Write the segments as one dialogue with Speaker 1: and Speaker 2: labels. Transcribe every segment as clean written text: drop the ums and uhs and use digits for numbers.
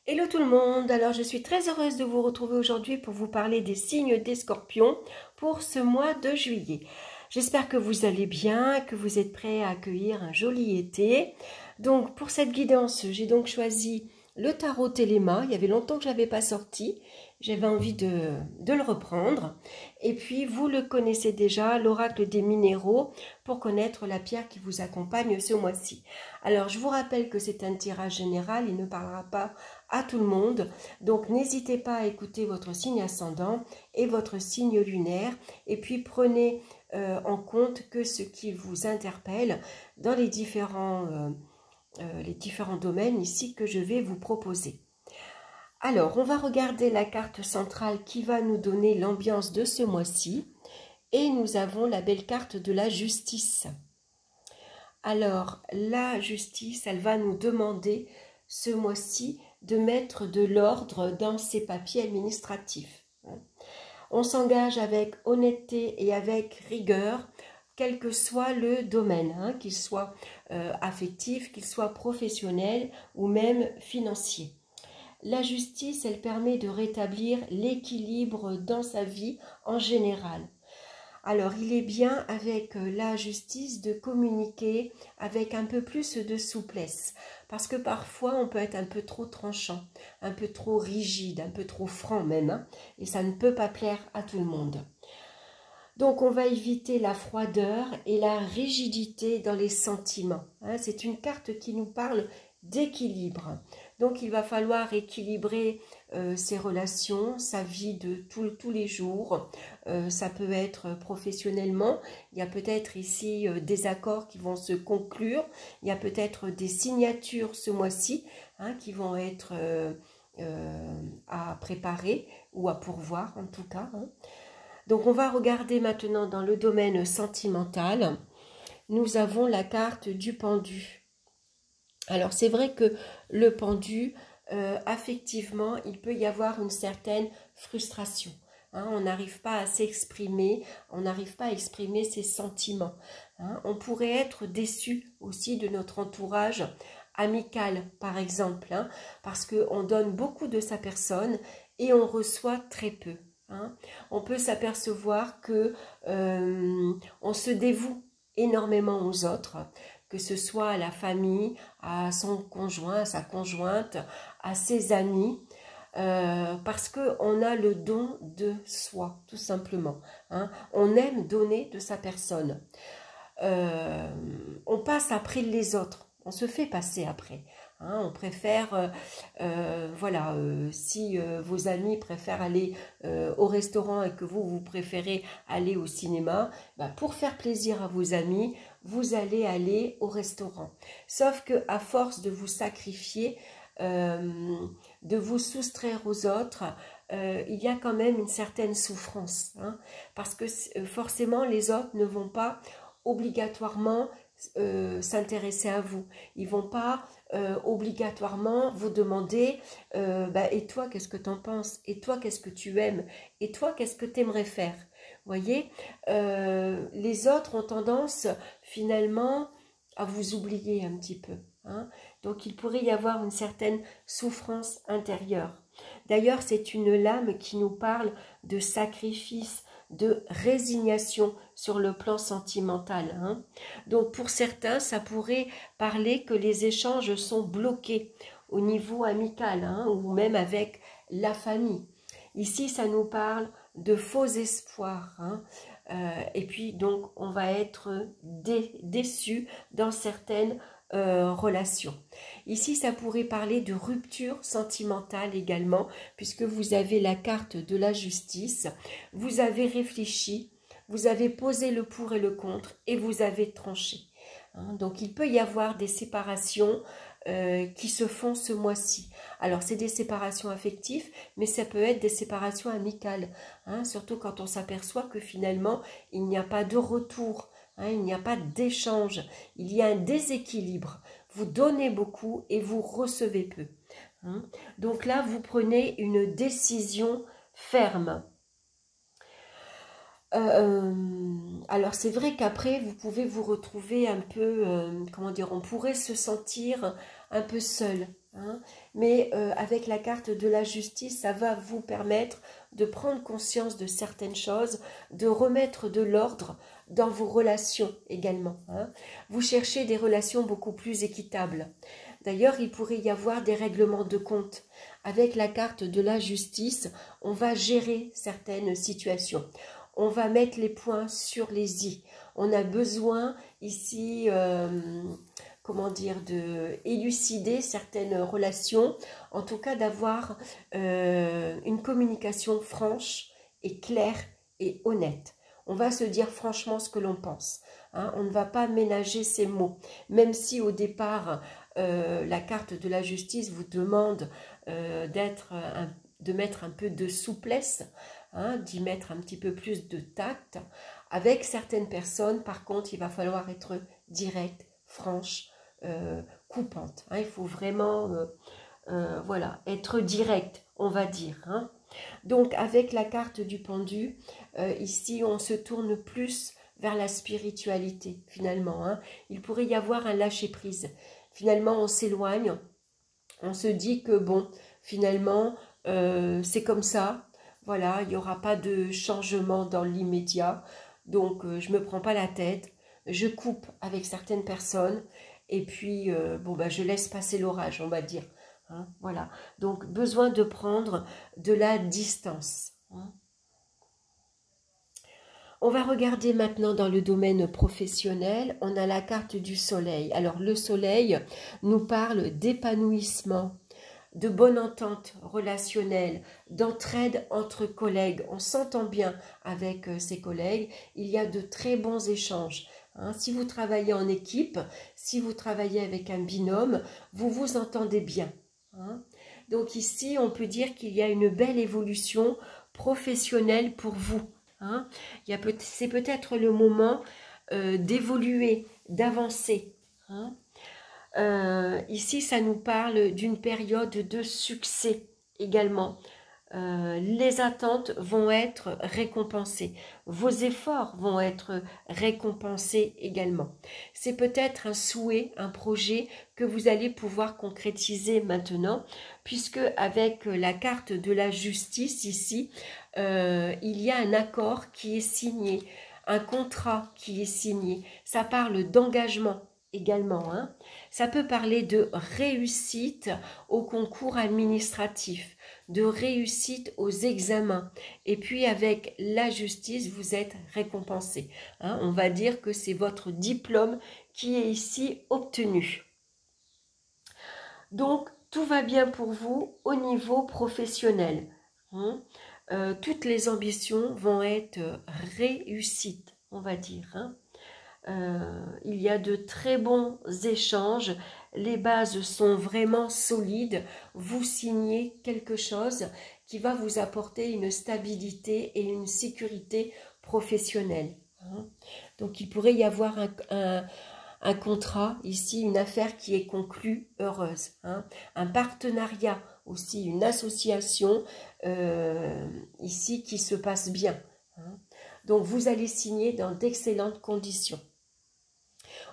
Speaker 1: Hello tout le monde, alors je suis très heureuse de vous retrouver aujourd'hui pour vous parler des signes des scorpions pour ce mois de juillet. J'espère que vous allez bien, que vous êtes prêts à accueillir un joli été. Donc pour cette guidance, j'ai donc choisi le tarot Téléma. Il y avait longtemps que je ne l'avais pas sorti, j'avais envie de le reprendre. Et puis vous le connaissez déjà, l'oracle des minéraux, pour connaître la pierre qui vous accompagne ce mois-ci. Alors je vous rappelle que c'est un tirage général, il ne parlera pas à tout le monde, donc n'hésitez pas à écouter votre signe ascendant et votre signe lunaire, et puis prenez en compte que ce qui vous interpelle dans les différents domaines ici que je vais vous proposer. Alors, on va regarder la carte centrale qui va nous donner l'ambiance de ce mois-ci, et nous avons la belle carte de la justice. Alors, la justice, elle va nous demander ce mois-ci de mettre de l'ordre dans ses papiers administratifs. On s'engage avec honnêteté et avec rigueur, quel que soit le domaine, qu'il soit affectif, qu'il soit professionnel ou même financier. La justice, elle permet de rétablir l'équilibre dans sa vie en général. Alors, il est bien avec la justice de communiquer avec un peu plus de souplesse, parce que parfois on peut être un peu trop tranchant, un peu trop rigide, un peu trop franc même, et ça ne peut pas plaire à tout le monde. Donc, on va éviter la froideur et la rigidité dans les sentiments. C'est une carte qui nous parle d'équilibre. Donc, il va falloir équilibrer ses relations, sa vie de tous les jours. Ça peut être professionnellement. Il y a peut-être ici des accords qui vont se conclure. Il y a peut-être des signatures ce mois-ci qui vont être à préparer ou à pourvoir en tout cas. Donc, on va regarder maintenant dans le domaine sentimental. Nous avons la carte du pendu. Alors, c'est vrai que le pendu, affectivement, il peut y avoir une certaine frustration. On n'arrive pas à s'exprimer, on n'arrive pas à exprimer ses sentiments. On pourrait être déçu aussi de notre entourage amical, par exemple, parce qu'on donne beaucoup de sa personne et on reçoit très peu. On peut s'apercevoir que on se dévoue énormément aux autres, que ce soit à la famille, à son conjoint, à sa conjointe, à ses amis, parce qu'on a le don de soi, tout simplement. On aime donner de sa personne. On passe après les autres, on se fait passer après. On préfère, si vos amis préfèrent aller au restaurant et que vous préférez aller au cinéma, pour faire plaisir à vos amis, vous allez aller au restaurant. Sauf qu'à force de vous sacrifier, de vous soustraire aux autres, il y a quand même une certaine souffrance. Parce que forcément, les autres ne vont pas obligatoirement s'intéresser à vous. Ils ne vont pas obligatoirement vous demander et toi, qu'est-ce que tu en penses? Et toi, qu'est-ce que tu aimes? Et toi, qu'est-ce que tu aimerais faire? Voyez, les autres ont tendance finalement à vous oublier un petit peu. Donc, il pourrait y avoir une certaine souffrance intérieure. D'ailleurs, c'est une lame qui nous parle de sacrifice, de résignation sur le plan sentimental. Donc, pour certains, ça pourrait parler que les échanges sont bloqués au niveau amical ou même avec la famille. Ici, ça nous parle de faux espoirs. Et puis, donc, on va être déçu dans certaines relations. Ici, ça pourrait parler de rupture sentimentale également, puisque vous avez la carte de la justice. Vous avez réfléchi, vous avez posé le pour et le contre et vous avez tranché. Donc, il peut y avoir des séparations qui se font ce mois-ci. Alors, c'est des séparations affectives, mais ça peut être des séparations amicales. Surtout quand on s'aperçoit que finalement, il n'y a pas de retour. Il n'y a pas d'échange, il y a un déséquilibre. Vous donnez beaucoup et vous recevez peu. Donc là, vous prenez une décision ferme. Alors c'est vrai qu'après, vous pouvez vous retrouver un peu, on pourrait se sentir un peu seul. hein. Mais avec la carte de la justice, ça va vous permettre de prendre conscience de certaines choses, de remettre de l'ordre dans vos relations également, hein. Vous cherchez des relations beaucoup plus équitables. D'ailleurs, il pourrait y avoir des règlements de compte. Avec la carte de la justice, on va gérer certaines situations. On va mettre les points sur les i. On a besoin ici, comment dire, de élucider certaines relations, en tout cas d'avoir une communication franche et claire et honnête. On va se dire franchement ce que l'on pense, hein. On ne va pas ménager ces mots, même si au départ, la carte de la justice vous demande de mettre un peu de souplesse, hein, d'y mettre un petit peu plus de tact. Avec certaines personnes, par contre, il va falloir être direct, franche, coupante, hein. Il faut vraiment voilà, être direct, on va dire, hein. Donc, avec la carte du pendu, ici, on se tourne plus vers la spiritualité, finalement, hein. Il pourrait y avoir un lâcher-prise. Finalement, on s'éloigne, on se dit que, bon, finalement, c'est comme ça, voilà, il n'y aura pas de changement dans l'immédiat, donc je ne me prends pas la tête, je coupe avec certaines personnes, et puis, bon, bah, je laisse passer l'orage, on va dire, hein, voilà. Donc, besoin de prendre de la distance, hein. On va regarder maintenant dans le domaine professionnel, on a la carte du soleil. Alors le soleil nous parle d'épanouissement, de bonne entente relationnelle, d'entraide entre collègues. On s'entend bien avec ses collègues, il y a de très bons échanges, hein. Si vous travaillez en équipe, si vous travaillez avec un binôme, vous vous entendez bien, hein. Donc ici, on peut dire qu'il y a une belle évolution professionnelle pour vous, hein. C'est peut-être le moment d'évoluer, d'avancer, hein. Ici, ça nous parle d'une période de succès également. Les attentes vont être récompensées. Vos efforts vont être récompensés également. C'est peut-être un souhait, un projet que vous allez pouvoir concrétiser maintenant, puisque avec la carte de la justice ici, il y a un accord qui est signé, un contrat qui est signé. Ça parle d'engagement également, hein. Ça peut parler de réussite au concours administratif, de réussite aux examens. Et puis avec la justice, vous êtes récompensé, hein. On va dire que c'est votre diplôme qui est ici obtenu. Donc, tout va bien pour vous au niveau professionnel, hein. Toutes les ambitions vont être réussites, on va dire, hein. Il y a de très bons échanges, les bases sont vraiment solides, vous signez quelque chose qui va vous apporter une stabilité et une sécurité professionnelle, hein. Donc il pourrait y avoir un contrat, ici une affaire qui est conclue heureuse, hein. Un partenariat aussi, une association ici qui se passe bien, hein. Donc vous allez signer dans d'excellentes conditions.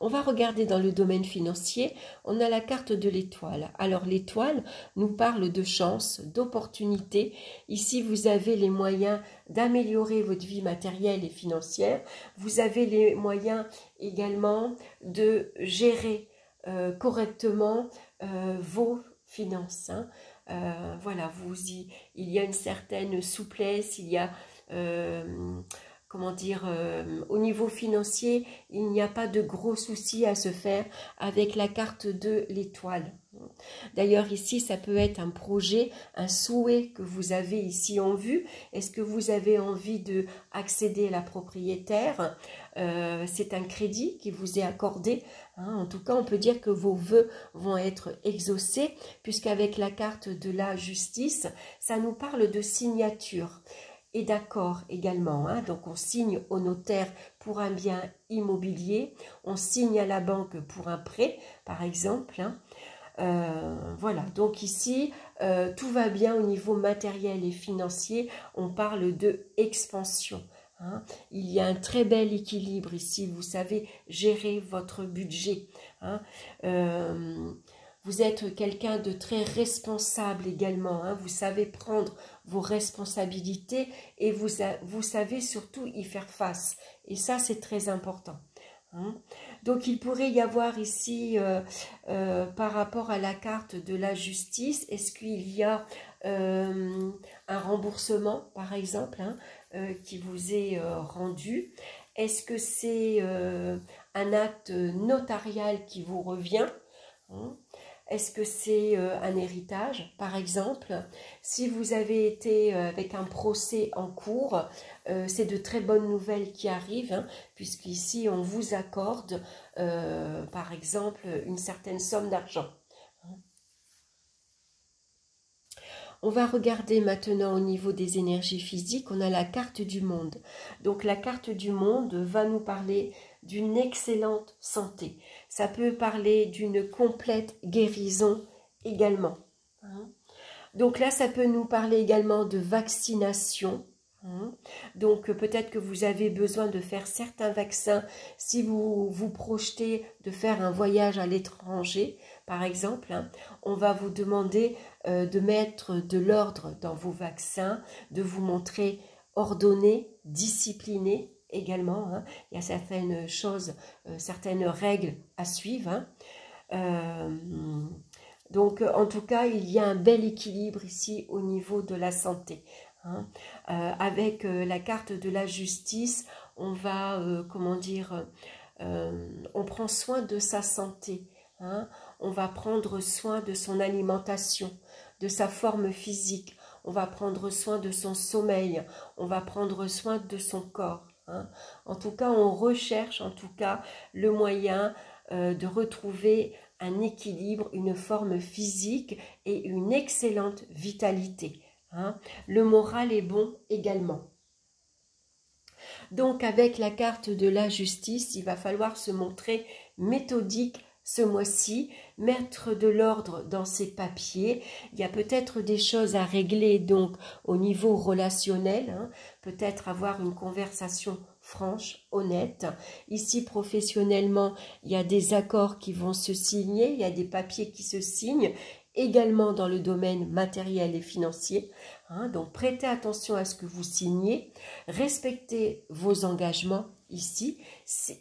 Speaker 1: On va regarder dans le domaine financier, on a la carte de l'étoile. Alors l'étoile nous parle de chance, d'opportunité. Ici, vous avez les moyens d'améliorer votre vie matérielle et financière. Vous avez les moyens également de gérer correctement vos finances, hein. Voilà, il y a une certaine souplesse, il y a... comment dire, au niveau financier, il n'y a pas de gros soucis à se faire avec la carte de l'étoile. D'ailleurs, ici, ça peut être un projet, un souhait que vous avez ici en vue. Est-ce que vous avez envie d'accéder à la propriétaire? C'est un crédit qui vous est accordé, hein. En tout cas, on peut dire que vos vœux vont être exaucés, puisqu'avec la carte de la justice, ça nous parle de signature et d'accord également, hein. Donc on signe au notaire pour un bien immobilier, on signe à la banque pour un prêt par exemple, hein. Voilà, donc ici tout va bien au niveau matériel et financier, on parle de expansion, hein. Il y a un très bel équilibre ici, vous savez gérer votre budget, hein. Vous êtes quelqu'un de très responsable également, hein. Vous savez prendre vos responsabilités et vous savez surtout y faire face. Et ça, c'est très important, hein. Donc, il pourrait y avoir ici, par rapport à la carte de la justice, est-ce qu'il y a un remboursement, par exemple, hein, qui vous est rendu? Est-ce que c'est un acte notarial qui vous revient, hein? Est-ce que c'est un héritage, par exemple? Si vous avez été avec un procès en cours, c'est de très bonnes nouvelles qui arrivent, hein, puisqu'ici on vous accorde, par exemple, une certaine somme d'argent. On va regarder maintenant au niveau des énergies physiques, on a la carte du monde. Donc la carte du monde va nous parler d'une excellente santé. Ça peut parler d'une complète guérison également, hein. Donc là, ça peut nous parler également de vaccination, hein. Donc peut-être que vous avez besoin de faire certains vaccins si vous vous projetez de faire un voyage à l'étranger, par exemple, hein. On va vous demander de mettre de l'ordre dans vos vaccins, de vous montrer ordonné, discipliné également, hein. Il y a certaines choses, certaines règles à suivre, hein. Donc, en tout cas, il y a un bel équilibre ici au niveau de la santé, hein. Avec la carte de la justice, on va, comment dire, on prend soin de sa santé, hein. On va prendre soin de son alimentation, de sa forme physique, on va prendre soin de son sommeil, on va prendre soin de son corps, hein. En tout cas, on recherche en tout cas le moyen de retrouver un équilibre, une forme physique et une excellente vitalité, hein. Le moral est bon également. Donc avec la carte de la justice, il va falloir se montrer méthodique ce mois-ci, mettre de l'ordre dans ses papiers. Il y a peut-être des choses à régler donc au niveau relationnel, hein. Peut-être avoir une conversation franche, honnête. Ici, professionnellement, il y a des accords qui vont se signer, il y a des papiers qui se signent, également dans le domaine matériel et financier, hein. Donc, prêtez attention à ce que vous signez, respectez vos engagements ici,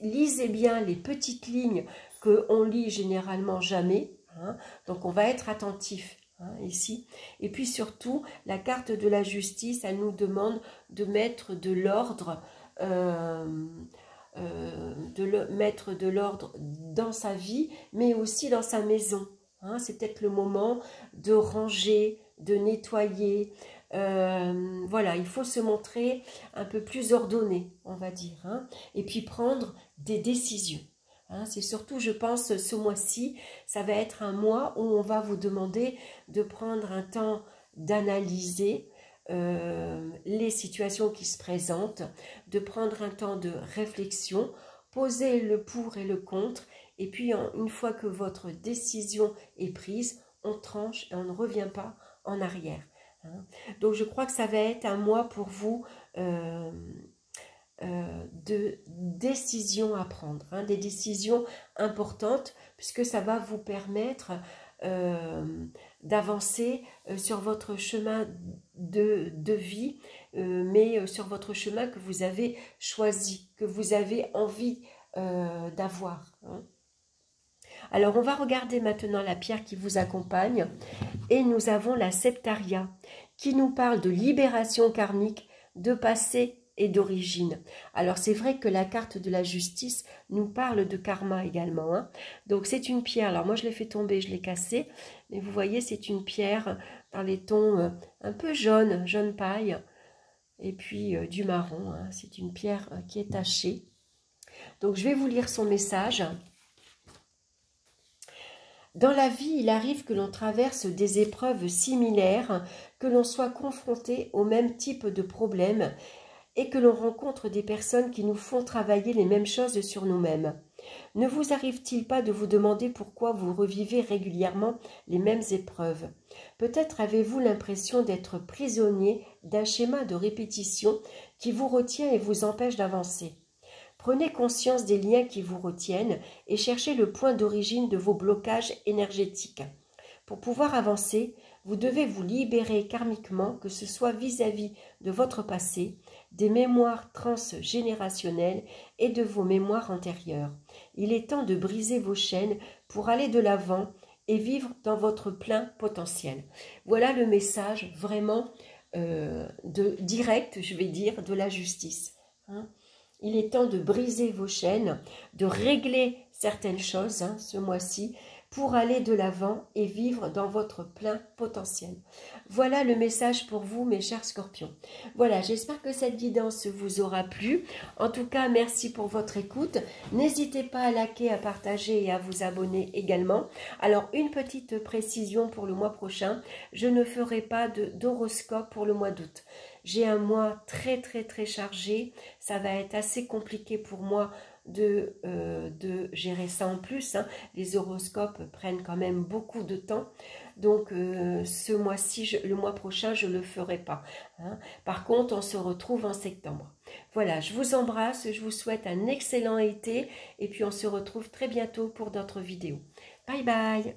Speaker 1: lisez bien les petites lignes qu'on lit généralement jamais, hein. Donc, on va être attentif, hein, ici. Et puis, surtout, la carte de la justice, elle nous demande de mettre de l'ordre, mettre de l'ordre dans sa vie, mais aussi dans sa maison, hein. C'est peut-être le moment de ranger, de nettoyer. Voilà, il faut se montrer un peu plus ordonné, on va dire, hein. Et puis prendre des décisions, hein. C'est surtout, je pense, ce mois-ci, ça va être un mois où on va vous demander de prendre un temps d'analyser les situations qui se présentent, de prendre un temps de réflexion, poser le pour et le contre, et puis une fois que votre décision est prise, on tranche et on ne revient pas en arrière, hein. Donc je crois que ça va être un mois pour vous de décisions à prendre, hein, des décisions importantes, puisque ça va vous permettre d'avancer sur votre chemin de vie, mais sur votre chemin que vous avez choisi, que vous avez envie d'avoir, hein. Alors, on va regarder maintenant la pierre qui vous accompagne, et nous avons la septaria, qui nous parle de libération karmique, de passé et d'origine. Alors, c'est vrai que la carte de la justice nous parle de karma également, hein. Donc, c'est une pierre. Alors, moi, je l'ai fait tomber, je l'ai cassée. Mais vous voyez, c'est une pierre dans les tons un peu jaune paille, et puis du marron, hein. C'est une pierre qui est tachée. Donc, je vais vous lire son message. Dans la vie, il arrive que l'on traverse des épreuves similaires, que l'on soit confronté au même type de problème et que l'on rencontre des personnes qui nous font travailler les mêmes choses sur nous-mêmes. Ne vous arrive-t-il pas de vous demander pourquoi vous revivez régulièrement les mêmes épreuves? Peut-être avez-vous l'impression d'être prisonnier d'un schéma de répétition qui vous retient et vous empêche d'avancer. Prenez conscience des liens qui vous retiennent et cherchez le point d'origine de vos blocages énergétiques. Pour pouvoir avancer, vous devez vous libérer karmiquement, que ce soit vis-à-vis de votre passé, des mémoires transgénérationnelles et de vos mémoires antérieures. Il est temps de briser vos chaînes pour aller de l'avant et vivre dans votre plein potentiel. Voilà le message vraiment direct, je vais dire, de la justice. Il est temps de briser vos chaînes, de régler certaines choses ce mois-ci pour aller de l'avant et vivre dans votre plein potentiel. Voilà le message pour vous, mes chers scorpions. Voilà, j'espère que cette guidance vous aura plu. En tout cas, merci pour votre écoute. N'hésitez pas à liker, à partager et à vous abonner également. Alors, une petite précision pour le mois prochain. Je ne ferai pas d'horoscope pour le mois d'août. J'ai un mois très chargé. Ça va être assez compliqué pour moi de gérer ça en plus. Les horoscopes prennent quand même beaucoup de temps. Donc, ce mois-ci, le mois prochain, je ne le ferai pas. Par contre, on se retrouve en septembre. Voilà, je vous embrasse. Je vous souhaite un excellent été. Et puis, on se retrouve très bientôt pour d'autres vidéos. Bye bye!